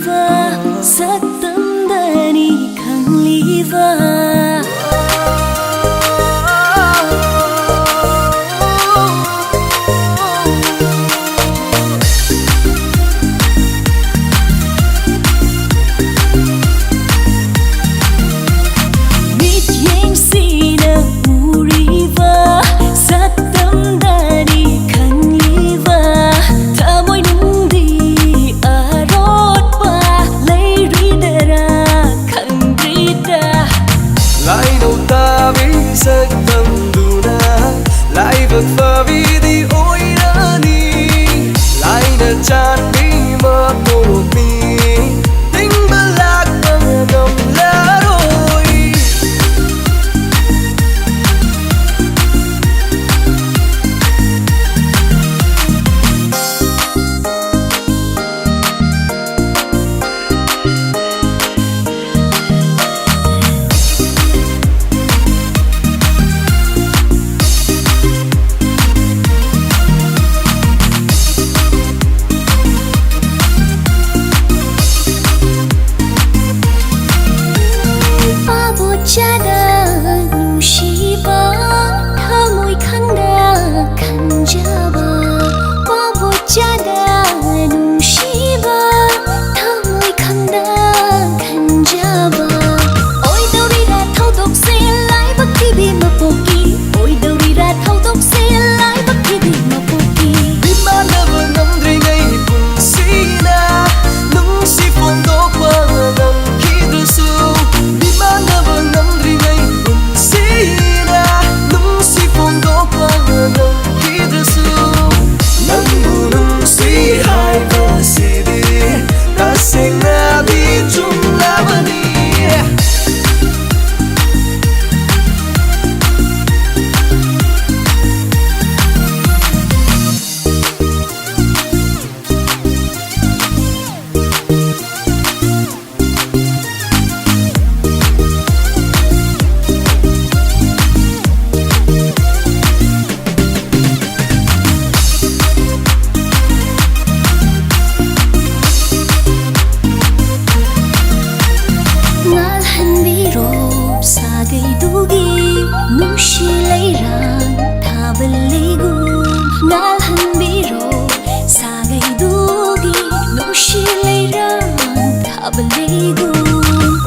liva satamdani khang liva Sắc tâm đuna lại vật vờ vì đi ôi đã đi lại đã chan đi mơ một mình tính bất lạc bằng ngầm lá đôi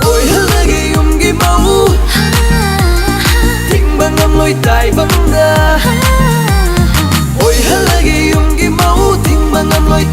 ôi halagi gi mau thinh bang ngâm lối tai vắng na ôi halagi gi mau thinh bang ngâm lối